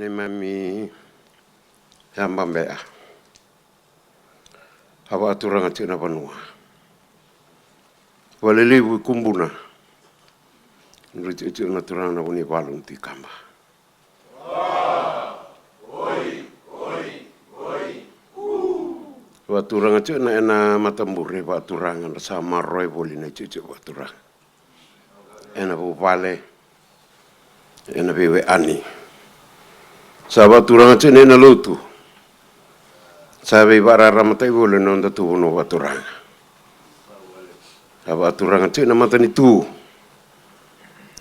ne mami hamba mbea hawa aturanga tina vanua walelevu kumbuna nruti na turanga na vuni valu nti kamba waturanga tina ena matambure waturanga na sama roi voli na cucu waturanga ena vale ena bewe ani sahabat turang tina ena lutu sahabat barara matai voli na onda tu vono waturanga sahabat turang tina matani tu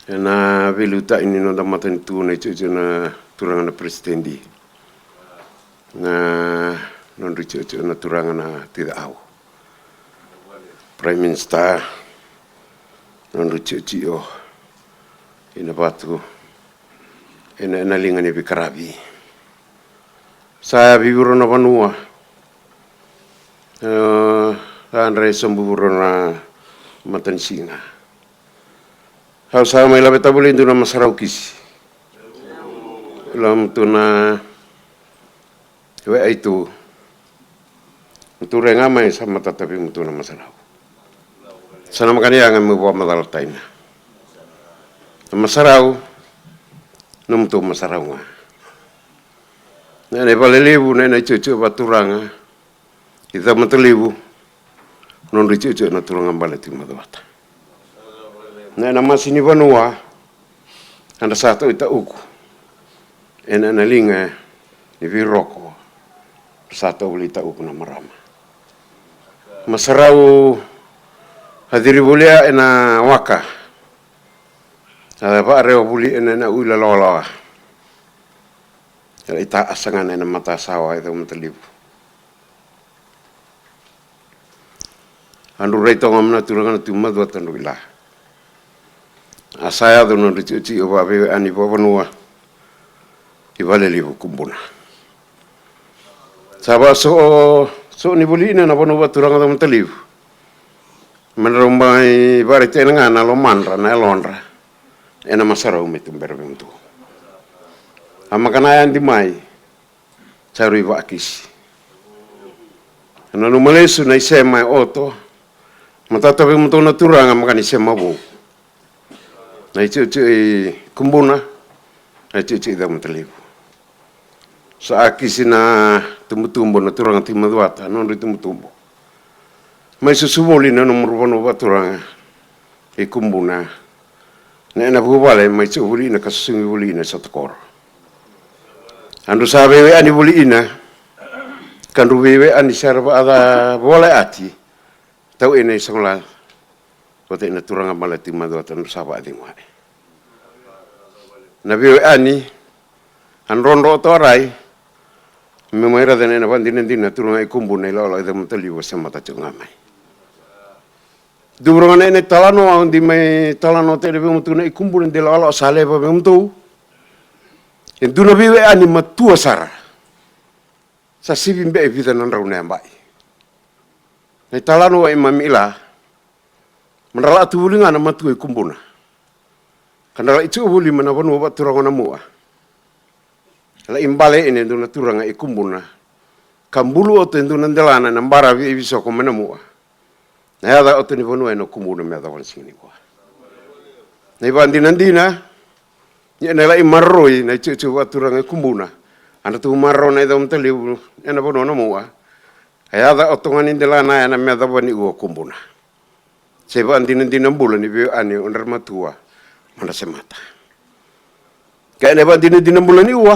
ena veluta ini onda matani tu na cucu na turanga na presidendi na non cucu na turanga na tidak au prime minister non cucu yo ina batu ina linga ni bikarabi saya biburo na vanua andre semburo na matan singa hau sa mai labe tabulin tu na masaraukis lam tu na we itu tu renga mai sama tatapi tu na masarau sana makanya yang membawa madal taina masarau num tu masarau nga nene palelebu nene cucu baturanga kita matelebu non cucu na turanga baleti madawata nene masini vanua anda satu ita uku ena na linga ni viroko satu uli ita uku na marama masarau hadiri bulia ena waka ada pak reo buli ena uila lola ita asangan ena mata sawa itu mentelibu andu rei tonga mena turanga tu madwa tandu ila asaya do no rici oba be ani bobanua ibale libu kumbuna saba so ni buli ina na bono turanga do mentelibu menrombai bare tenanga na lo manra na lonra ena masarau mitum berbentu amakana yang dimai cari wakis nanu malesu na isema oto matata be muto na turanga makani sema bo na icu kumbuna na icu da mutalibu sa akisina tumbutumbo na turanga timadwata non tumbutumbo mai susumoli na nomor bono baturanga e kumbuna na ena bubale mai curi na kasungi buli na satkor andu sabe we ani buli ina kandu we ani sarba ada boleh ati tau ene sangla kote na turanga malati madwa tan saba dingwa na we ani an rondo torai memera dene na bandine dina turanga e kumbuna ilo ida mutali wasama ta chungamai Dubrangane ne talano andi mai talano te rebe mutuna ikumbun de la sale ba memtu enduna biwe ani matua sara sa sibin be vida nan rauna mbai ne talano wa imamila menrala tu bulinga na matu ikumbuna kanala itu buli mana bonu ba turanga mua la imbale ene nduna turanga ikumbuna kambulu o tenduna ndelana nambara bi biso ko mena mua na ada o teni vonu eno kumuna me adawan sini kwa na ibandi nandina ni na lai marroi na cucu waturanga kumuna anda tu marro na idom teliu ena bono no mua ay ada o tongan indelana ena me adawan i uo kumuna seba andi nandina bulan ibi ani onder matua mana semata kaya ne bandi nandina bulan i uo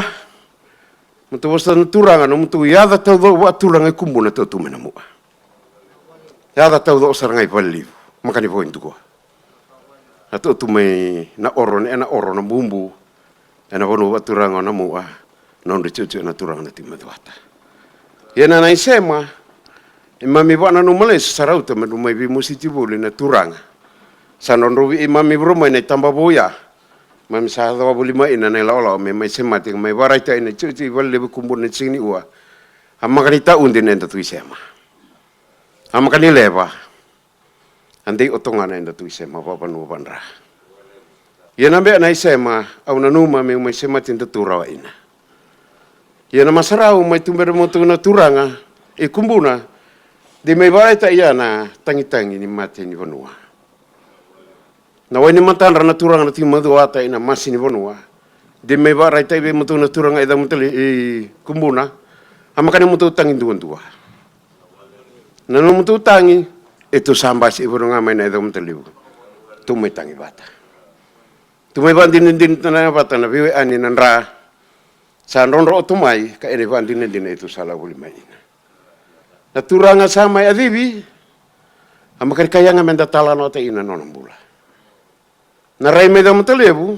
mutu wasta turanga no mutu yada tau waturanga kumuna tu mena mua ya da tau do sarangai pali makani poin tu ko atau tu mai na oro na bumbu na bono baturanga na mua non de cucu na turanga na timadwata yena na isema imami bana no males sarauta manu mai bi musiti boli na turanga sanon rovi imami broma na tamba boya mami sa da boli mai na la me mai semati mai baraita ina cucu balle kumbun ni sini ua amakani ta undin enda tu isema amakani leva andai otongana enda tu isema baba no bandra yena be na isema au na numa me mai sema tinta turawa ina Ia na masarau mai tumbere mo tuna turanga e kumbuna de mai vai ta ia na tangi ni mate ni vanua. Na wai ni matan rana turanga na tima do ata ina masi ni vanua. De mai vai ta be mo tuna turanga e da mutele e kumbuna. Amakane mo tangi duan. Na no mo tangi e to sambas e vanua mai na e da mutele. Tu mai tangi bata. Tu mai bandin din tana bata na viwe ani nanra. Sa ronro tu mai ka ene bandin din itu salah uli mai ina. Na turanga sa mai adibi amakar kayanga menda talano te ina nonambula. Na rai me da mutelebu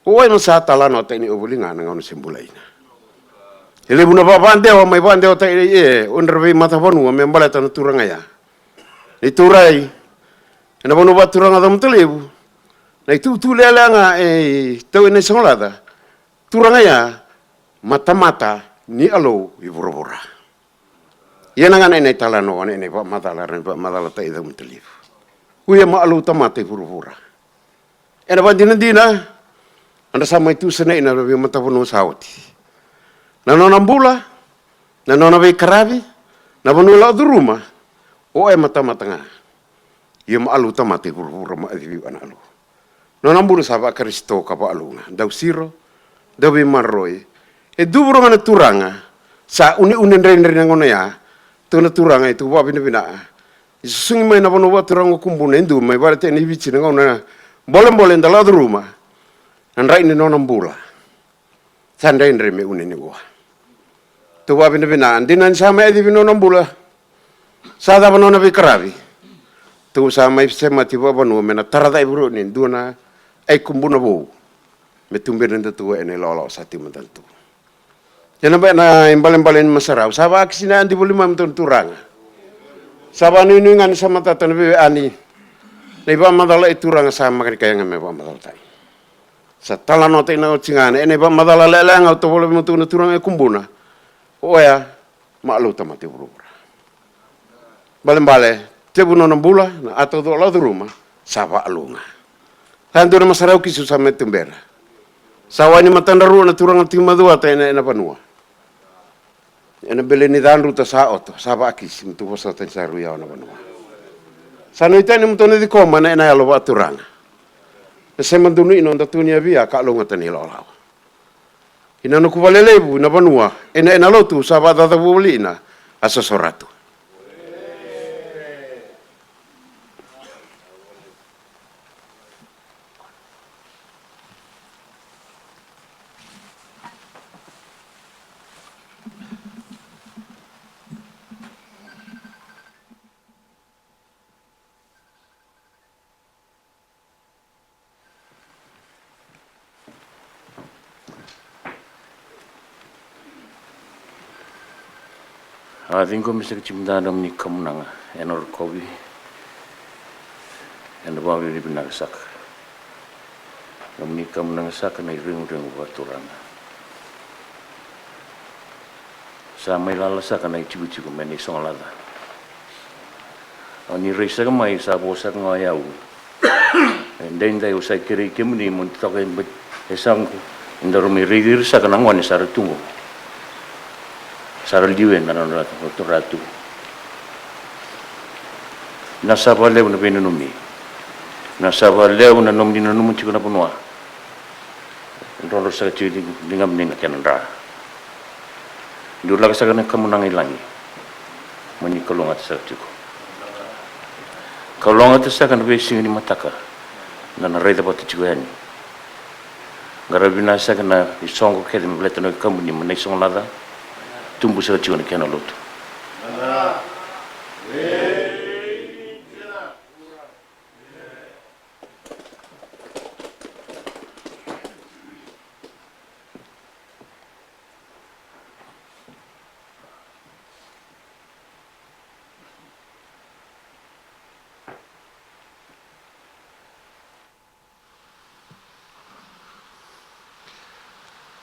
o ai sa talano te ni obulinga nga ono simbula ina. Ele buna babandeo mai bandeo te e onrve mata bonu me mbala tan turanga ya. Ni turai na bonu ba turanga da mutelebu. Na itu lele nga tau ina sangolada. Turanga ya mata-mata ni alo i bora-bora. Ia nga nai talano ane ne pa madala ta ida muteliv. Uia ma alo tamata i bora-bora. Ena ba dina anda sama itu sene ina rabi mata pono sauti. Na nona bula, na nona be karabi, na bonula du rumah. O mata-mata nga. Ia ma alo tamata i bora-bora ma adibi ana alo. Nona bula saba Kristo ka pa alo nga. Dau siro, dau be marroi. E dubro ngana turanga sa uni ndre ngona ya to na turanga itu wa bina isungi mai na bono wa turanga kumbuna ndu mai barate ni bici ngona bolem dala rumah andra ini nona mbula sanda ndre me uni ni wa to wa bina andinan sama edi nona mbula sada bono na bikarabi to sama sema tiba bono mena tarada ibro ni nduna ai kumbuna bo metumbir nda tu ene lolo sati mantantu. Yana ba na imbalin masarau. Saba kisina andi buli mam turanga. Saba ni ngan sama tatan be ani. Na iba madala ituranga sama kaya kaya ngame ba madala tai. Sa talano te na cingane ene ba madala lele ngau to bole mutu turanga kumbuna. Oya malu tamati burura. Bale tebuno na bula na ato do la rumah saba alunga. Kanto na masarau kisu sama tumbera. Sawani matandaru na turanga tima dua ta ena panua. Ena bele ni danru ta sa oto, saba akis mtu posa ta saru ya na panua. Sano itani mtu ne di koma na ena ya loba turanga. Se mandunu ino nda tunia via ka longa tani lawa. Ina no kuvalelebu na panua, ena lotu saba ta bulina asosoratu. Vingo misa kicimdana mni kamunanga enor kobi ena bawi ni binasak mni kamunanga sak na ring baturanga sa mai lala sak na cibu meni songlada ani reisa mai sa bosak ngayau endeng dai usai kiri kimni mun token esang indormi rigir sak na ngwan sar tungu saral diwen na ratu nasaba leu na benunumi nasaba leu na nom dina numu cikuna punwa ndoro sa cili dingam ninga kenandra dula sa kana kamunang ilangi mani kolonga sa ciko kolonga sa kana besi ni mataka na reda pat cikuen garabina sa kana isongo kedem bletano kamuni mani songlada tumbuh sa ciwan kena lutu.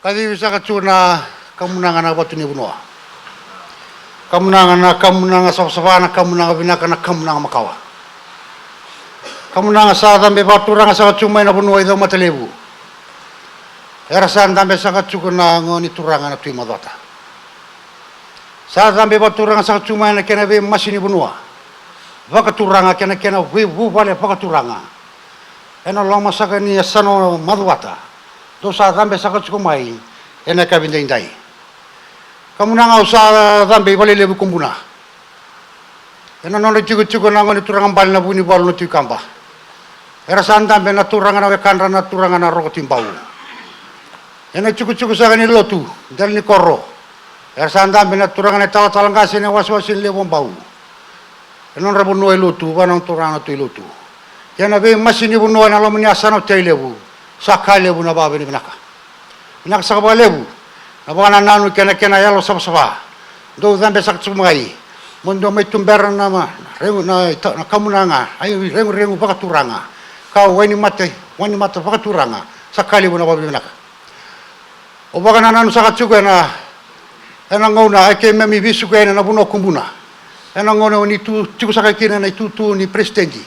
Kadi bisa kacuna kamunangan apa tu ni bunua. Kamunangan sabana kamunangan binaka na kamunangan makawa. Kamunangan sa tambe baturanga sa kacuma na bunua ida matalebu. Erasan tambe sa kacuna ngoni turanga na tuima dota. Sa zambe baturanga sa chumai na kena ve masini bunua. Vakaturanga kena ve vale vakaturanga. Ena lama saka ni sano maduata. Do sa zambe saka chumai ena kabinde indai. Kamunanga usa zambe vale lebu kumbuna. Ena nona cukup nangoni turanga bal na buni bal no tukamba. Era sandam be na turanga na kandra na turanga na roko timbau. Ena cukup saka ni lotu dal ni korro. Era sandam be na turanga na tawa talanga sine waswasin le bombau. Ena rabu no lotu banang turanga tu lotu. Yana be masini bu no na lo mini asano teilebu. Sakha lebu na babe ni binaka. Binaka sakha lebu. Na bana nanu kena yalo sama. Do zambe sak tsumai. Mondo mai tumbera nama rengu na kamunanga ayo rengu bakaturanga kau wani mate bakaturanga sakali bona babi naka o bagana nanu saka chuga na ena ngona ake memi bisu ke na buno kumbuna ena ngona ni tu chuku saka kina na tu ni presidenti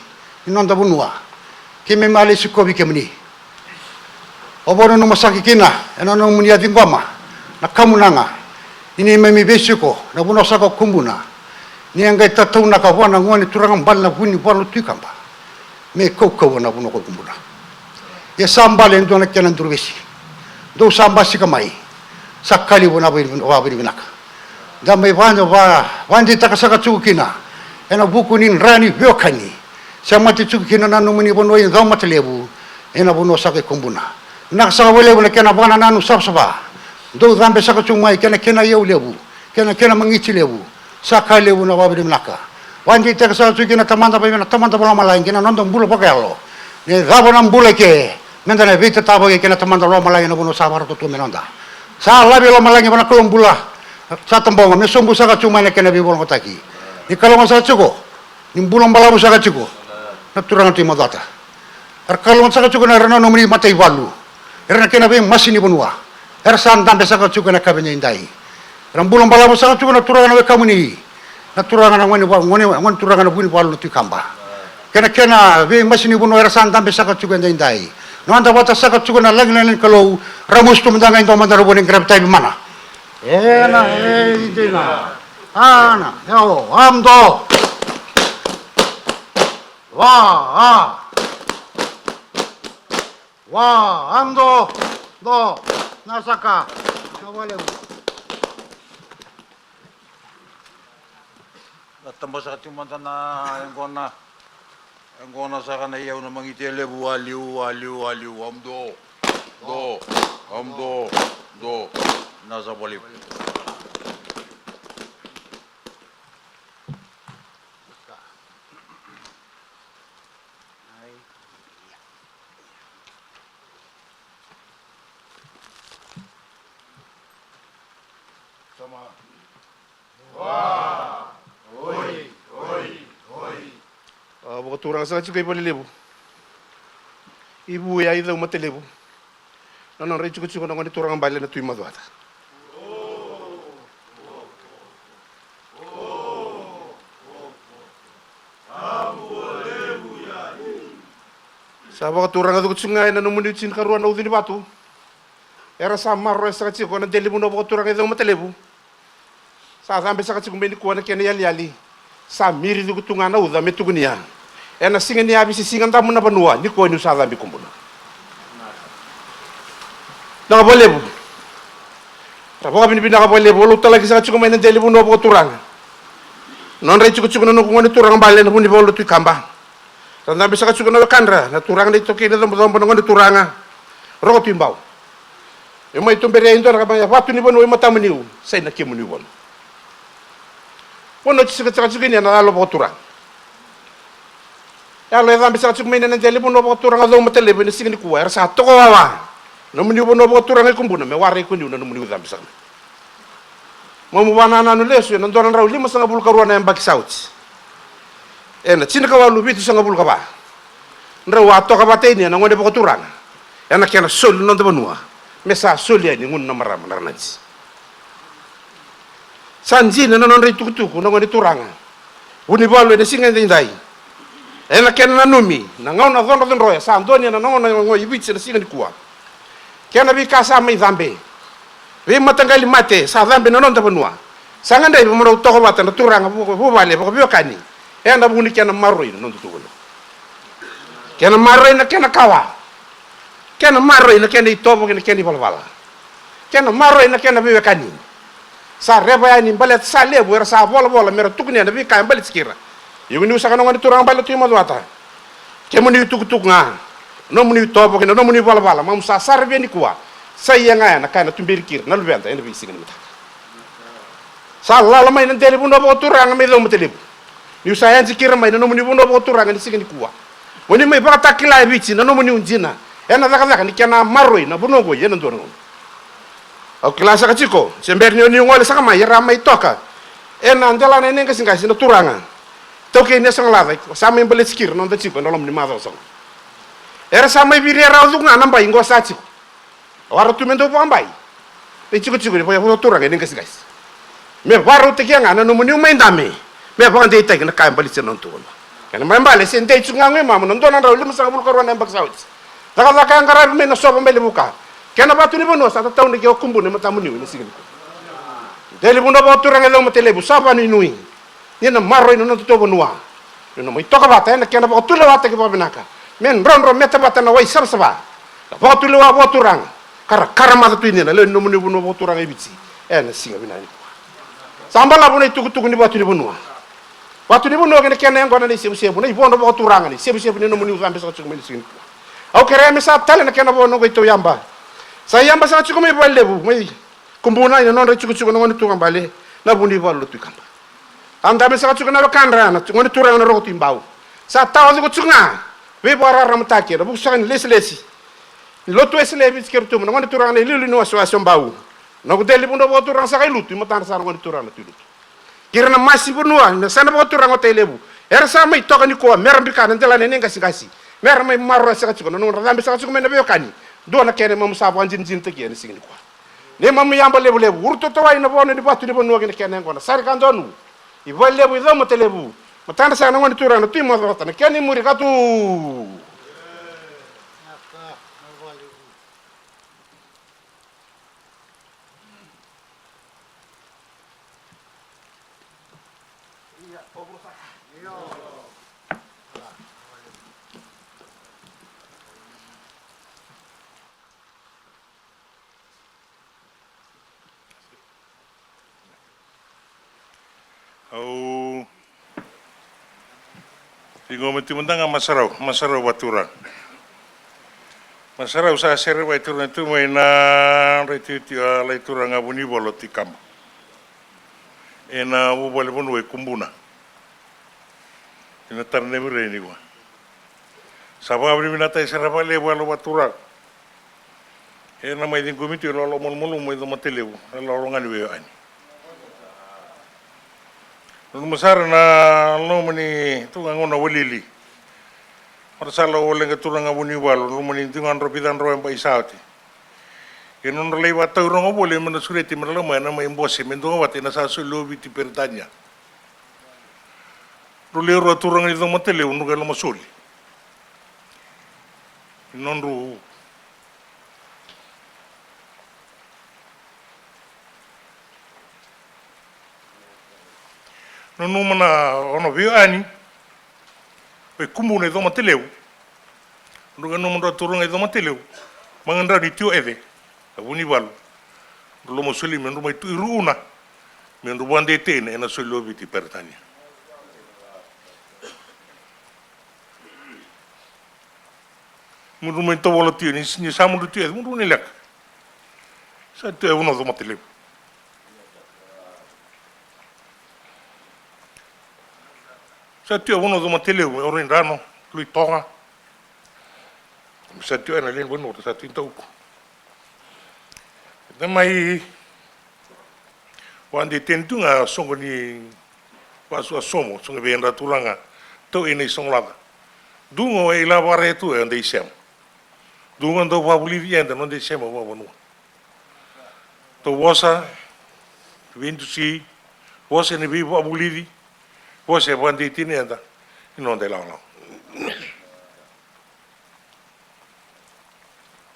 ni nonda bunua ke me male sikobi kemni o bono no masaki kina ena no munia dingoma na kamunanga ini memi bisu ko na buno saka kumbuna ni angai tatau na ka wana ngone turanga bal na buni bal tukamba me koko na buno ko kumbuna ya sambal endo na kenan durwesi do samba sikamai sakali bona wa binaka damai wandi takasaka chukina ena buku nin rani vyokani samati chukina nanu muni bono yin dama telebu ena bono saka kumbuna na saka wele bona kena bana nanu sabsaba do dambe saka chumai kena yeu lebu kena mangichi lebu sakali una wabi mlaka wandi tek sa tu kina tamanda bola malai kina nondong bulu pakalo ne rabona mbule ke mendane vita tabo ke kina tamanda bola malai no bono sabar to menonda sa labi lo malai bona kolom bula sa tambonga me sombu saka cuma ne kena bi bola kotaki ni kalau masa cuko ni bulan balamu saka cuko na turang ti modata kalau saka cuko na reno no mri matai walu erna kena bi masini bonua ersan dambe saka cuko na kabenya indai rambulan balamu saka cuko na turanga na kamu ni na turanga na ngone turanga na buni walu tu kamba kena be masini bono ersan dambe saka cuko indai no anda bata saka cuko na lagi kalau ramus tu mendanga indo mandaro boning grab tai mana ena dina ana yo amdo wa amdo do nasaka nawale tambah sa ating na yang kona sa kana yaw na mangitele aliu amdo do nasa balik sama Buka turang sa chukai pali lebu. Ibu ya ida umate lebu. Nana rai chuku na ngani turang bale na tui maduata. Sa buka turang adu kucungai na numuni cin karuan na udini batu. Era sama roe sa chuku na delibu na buka turang ida umate lebu. Sa sampai sa chuku meni kuana kena yali. Sa miri du kutunga na uda metugunia. Ena singa ni abisi singa ndamu na banua ni ko ni usada mbikumbuna na bolebu raboga binibina ka bolebu lu tala kisa chuko mena delibu no bo turanga non re chuko no ngoni turanga bale na buni bolu tu kamba tanda bisa ka chuko no kandra na turanga ni toki na dombo ngoni turanga roko timbau e mai tombere indo ka banya watu ni bono mata mniu sai na kimu ni bono bono chika chuko ni na lo bo turanga ya lo yang bisa cuma ini nanti lebu nopo turang atau mata lebu ini sini kuat satu kawa nomu ni nopo turang ikum buna mewari ikum ni nomu ni udah bisa mau mana nanu lesu nanti orang raul lima setengah bulu karuan yang bagi saut na cina kawa lu bitu setengah bulu kawa nrawa atau kawa ini nanti nopo turang enak yang sol nanti benua mesa sol ya ini ngun nama ramah nanti sanji nanti tuku nanti turang uni balu ini singa indai ena kena numi na ngau na zono roya sa andonia na ngona ngoi bitse na singa dikuwa kena bi kasa mai zambe we matangali mate sa zambe na nonta benua Sanga ndai mo to ko bata na turanga bu bale ko bio kani. E na buni kena maroi no to ko. Kena maroi na kena kawa. Kena maroi na kena itobo kena balbala. Kena maroi na kena bio kani. Sa reba ya ni balet sa lebu era sa bola mera tukni na bi ka balet skira. Yugni usaka no ngani turang balet tu madwata. Kemuni tuk nga. No muni tobo kena no muni balbala mam sa sarbe ni kuwa. Saya nga na kana tumbir kir na lubenta ina bi signi mata. Sa lala mai na dele bundo bo turang me do mutelibu. Ni usaya zikira mai no muni bundo bo turang ni signi kuwa. Woni mai ba takila bichi na no muni unjina. Ena zaka ni kena maroi na buno go yena ndo. O klasa ka chiko, sember ni ngole saka mai ramai toka. Ena ndela na nenga singa sino turanga. Toke ne sang lava, sama imbelet skir non da chiko no lomni mazo sang. Era sama biri ra uzuk na namba ingo sa chiko. Waro tu mendo pambai. Pe chiko ni po turanga nenga singa. Me waro te kianga no muni mai ndame. Me pa ndei tai na ka imbelet non tu. Kana mambale sen dei chunga ngai mamu non dona ra limu sang bul korwana mbak saut. Zaka ngara me no sobo mele buka. Kena batu ni bono sa tau ni ke kumbu ni matamu ni sigin ko. Dele bono ba turanga lo matelebu sapa ni nui. Ni na marro no to bonua. No mai toka bata na kena ba tule bata ke ba benaka. Men ron meta bata na wai sabsaba. Ba tule wa ba turang. Kara mata tu ni na le no muni bono ba turanga ibitsi. Na singa binani. Sambala bono tuku ni batu ni bonua. Batu ni bono kena ngona ni sebu ni bono ba turanga ni sebu ni no muni usambe sa chukme ni sigin ko. Au kere me sa tale na kena bono go to yamba. Saya yamba sa chuko me balebu mai kumbuna ina non chuko no ngoni tunga bale na bundi balu tu kamba anda me sa chuko na kandra na ngoni turanga na roti mbau sa tawa ko chunga we bara ramta ke bu sa leslesi lotu eslebi skertu ngoni turanga na lilu no so mbau no ko deli bundo bo turanga sa kai lutu matan sa ngoni turanga tu lutu kirana masi bunua na sana bo turanga telebu era sa mai toka ni ko merambi kana ndela ne ngasi gasi mer mai marro sa chuko no rambi sa chuko me na be kani dona kene mam sabo anjin te kene signi kwa ne mam yamba lebu wurto to way na bono di batu di bono ngene kene ngona sar kan donu I volle lebu do mo telebu matanda sa ngoni turano timo rota ne kene muri katu Au Tingo mentimendanga masarau batura. Masarau sa sere batura tu mai na reti tia leitura ngabuni bolo tikam. Ena u bole bonu e kumbuna. Ena tarne mire ni wa. Saba abri minata sera bale bolo batura. Ena mai din komiti lo mol mai do matelebu. Lo ngani we ani. Nung masara na lumani tu ngona walili. Ora sala ole nga tu nga buni walo lumani tingan ropidan ro en paisauti. Ke non lei wa tau rongo bole mena sureti mena mana mai mbose mendo wati na sa lobi ti perdanya. Rule ro tu nga do matele unu ga lo masuli. Non ru no mana ono vio ani e kumu ne do mateleu no no mo turunga do mateleu mangandra ni tio eve abuni wal lo mo suli men mai tu iruna men do bande tene na solo biti pertania mo do men to volo tio ni samu do tio mo do ni lek sa tio uno do mateleu sa tio uno do mateleu ora in rano lui tonga sa tio na len bueno sa tinto da mai wande tentunga songo ni pasu asomo songo venda turanga to ine songlava dungo e lavare tu e andei sem dungo ndo va bolivienda non dei sem va vonu to wosa vindu si wosa ne vivo a Bolivia Você vende tinenda e não de lá não.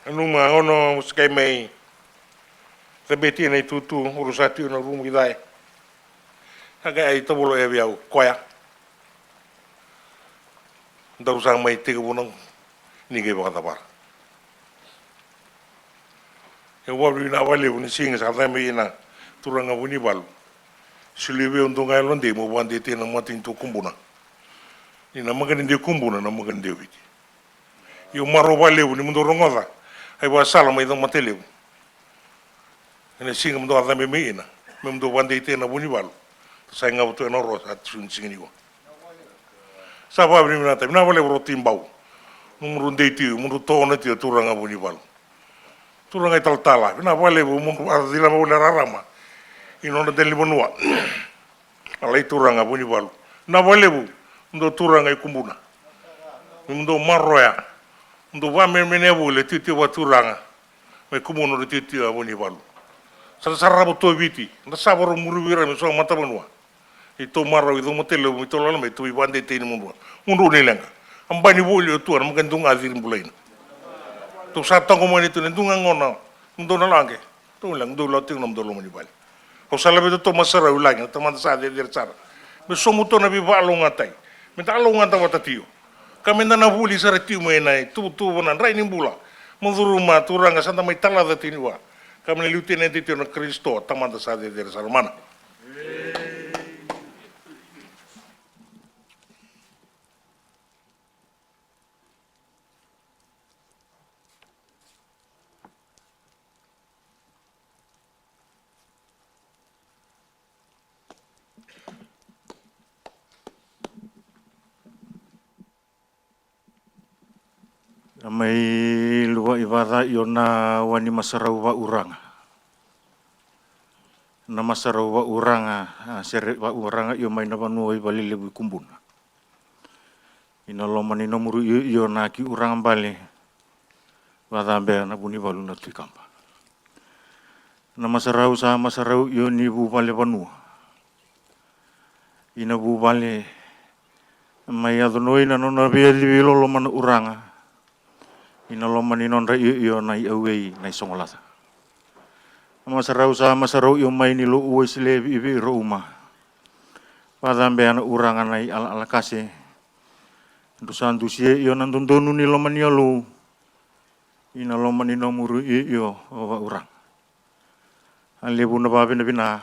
Numa ono skai mai também tinha tudo urusati no rumo idai. Haka ai tabolo e biau koya. Daru sang mai tiga bunang ni ge ba tapar. E wabri na wale buni singa sa ta mai na turanga buni balu. Silibe untuk ngai londe mo wande te na matin to kumbuna. Ni na magani de kumbuna na magani de witi. Yo maro wale buni mundo rongoda. Ai wa sala mai do matele. Ene singa mundo ata me ina. Me mundo wande te na buni balu. Sa ngau to no ro at sun singi ko. Sa wabri na ta na wale ro timbau. Numru de ti mundo to na ti turanga buni balu. Turanga tal tala. Na wale bu mundo ardila mo le rarama. Ino na deli bonua. Alai turanga buni balu. Na wale bu ndo turanga i kumbuna. Ndo marroya. Ndo wa menebu le titi wa turanga. Me kumbuna le titi wa buni balu. Sa sarabo to viti. Na saboro muruwira me so mata bonua. Ito marro itu motele mo ito lalo me tu ibande te ni mundu. Mundu ni lenga. Ambani bolio tu na magandung azirin bulain. Tu sa tango mo nito ndunga ngona. Ndo na lange. Tu lang do lating nam do lo ni bali. O sa labi to masara ulang ta man sa de sara. Me so muto na bi balo ngatai. Me ta lo ngata wata tio. Kami na nabuli sa tio mo nai tu bonan rai ni bula. Muduruma turanga santa mai tala da tiniwa. Kami na lieutenant tio na Kristo tamanda sa de sara mana. Mai lua ibada iona wani masarau wa uranga. Na masarau wa uranga, sere wa uranga io mai na vanua i bali lebu kumbuna. Ina loma ni nomuru iona ki uranga bali. Wadambe na buni balu na tuikamba. Na masarau sa masarau io ni bu bali vanua. Ina bu bali mai adonoi na nona bia di lolo mana uranga. Ina loma ni non io nai awei nai songolata. Masarau sa masarau io mai ni lo uwe silebi ibi ro uma. Padambe ana uranga nai ala kase. Dusan dusie io nandondonu ni loma ni lo. Ina loma ni nomuru io wa urang. Alebu na babi na bina.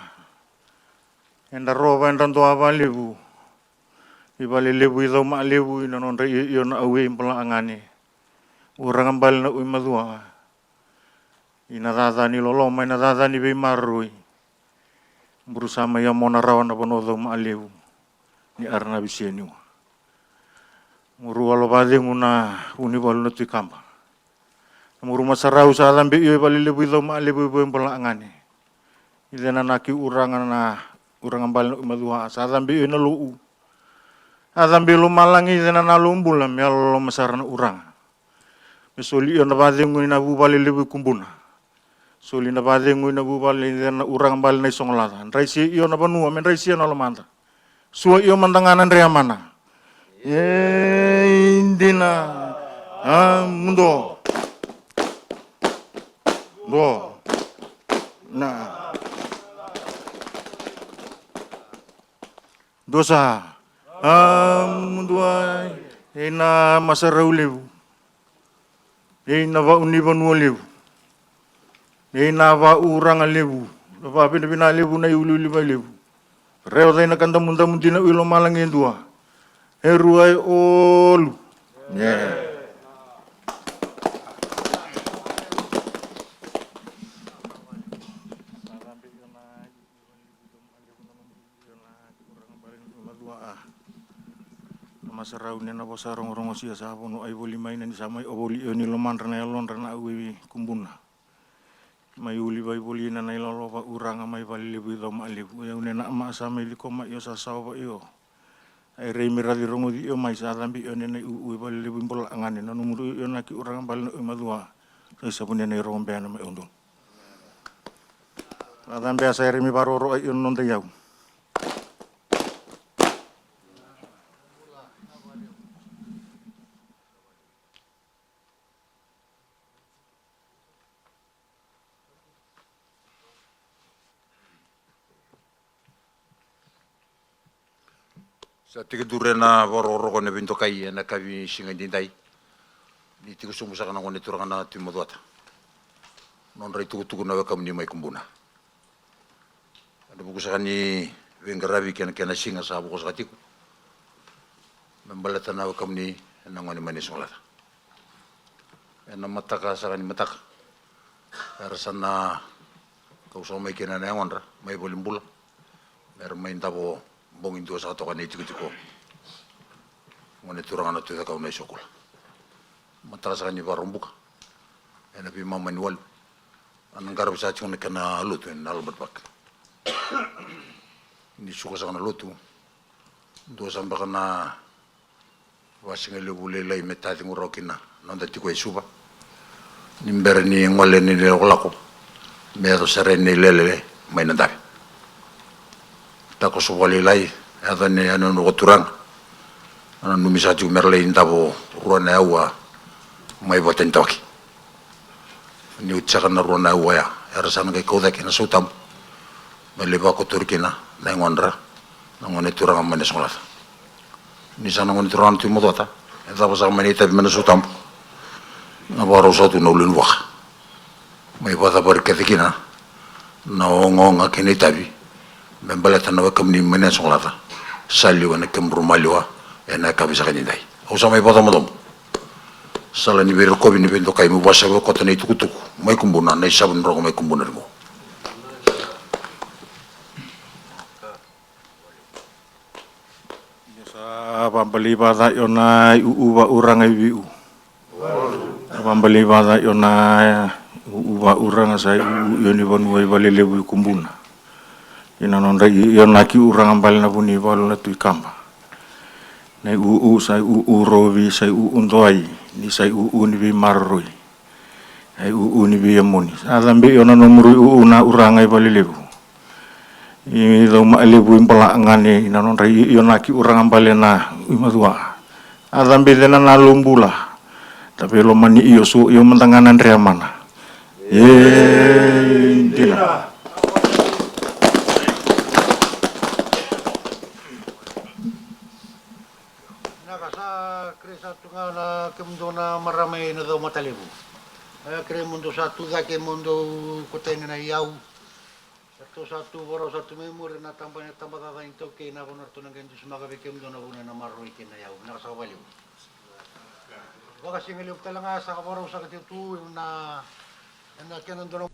Enda roba enda to ava lebu. Ibali lebu idau ma lebu ina non io na awei impala angane. Urang ambal na uimadua. Ina dadani loloma, ina dadani bei marui. Bersama yang mona rawan na panodo maaliu. Ni arna bisienu. Muru walo bade nguna uni balu na tuikamba. Muru masarau sa alambe iyo bali lebu idau maaliu ibu empalangane. Idena naki urang ambal na uimadua. Sa alambe iyo na luu. Alambe lo malangi idena na lumbulam ya lo masarana urang. Soli na badeng na bubali lebu kumbuna. Soli na badeng na bubali na urang bal na isongolata. Raisi iyo na banua men raisi na lamanta. Suwa iyo mandanganan rea mana. Indina mundo. Do. Na. Dosa. Mundo ay ina masarau lebu. Na va univa no levu. Na va uranga levu. Va pina levu na ulu lima levu. Reo dai na kanta munda mundina ulo malangi dua. Heruai olu. Masarau ni na bosarong rongo sia sa bono ai boli mai ni samai oboli ni loman rana lon rana awi kumbuna mai uli bai boli na nai lolo ba uranga mai bali lebu do ma lebu ya une na ma samai liko ma yo sa sa ba yo ai rei mira di rongo di yo mai sa tambi yo ne u bali lebu bol angane no numuru yo na ki uranga bali no madua sai sa bune nei rombe na mai ondo adambe sa rei mi baroro ai yo non de yau. Sa tigidure na waroro ko na binto kay na kabi singa dinday. Ni tigo sumusa ka na ko ni turanga na timodota. Non ray tugu na wakam ni may kumbuna. Ano buko sa ni wengarabi ken ken singa sa buko sa tiku. Membalata na wakam ni nangoni manis ngolata. Na mataka sa ni mataka. Para na kau so may kena na ngonra may bolimbula. Mer may tabo bongin dua sa to kan tiku tiku. Ngone turanga na tuda ka na isokula. Mataka sa ni barumbuka. Ena pi mama ni wal. Anang garab sa chune kana lutu na albert bak. Ni suka sa kana lutu. Dua samba kana wasinga lebule lai metati ngurokina nonda tiku isuba. Nimbere ni ngole ni le lako. Mero sare ni lele mai nandabe. Tako so wali lai ada ni anu no turang. Anu numisa ju merle indabo ruana awa mai boten toki. Ni ucakan na ruana awa ya. Erasan kay koda kina sutam. Maliba ko turkina na ngondra. Ngone turang mane solat. Ni sana ngone turang tu modota. Eta basa manita mane sutam. Na baro sa tu no lun wah. May bata berketikina na ongonga kini tabi membalata na wakam ni mene songlata saliwa na kembrumaliwa ena kabisa kanindai usa may bata modom sala ni biro kobi ni bendo kay mo basa ko kota ni tukutuku may kumbuna na isabun ro may kumbuna mo Sa pambali bata yona uwa urang ay biu. Pambali bata yona uwa urang sa yoni banu ay balile bu kumbuna. Ina non rai yon laki urang ambal na buni bal na tu kamba. Nei sa rovi sa undoi ni sa ni bi marroi. Ai ni bi yamoni. Adambe yona nomuru na urang ay balile bu. I do ma lebu impelangan ni ina non rai yon laki urang ambal na imadua. Adambe dena na lumbula. Tapi lo mani iyo su iyo mentanganan rea mana. Tidak. Nakasa kresa tunga na kemdona maramay na daw matalibu. Kre mundo satu dake mundo kotene na iau. Satu boro satu memori na tambah tata into ke na bonar tunang kentu sumaga kemdona buna na maroi ke na iau. Nakasa baliu. Baka singiliu talanga sa kaboro sa katitu na kena dono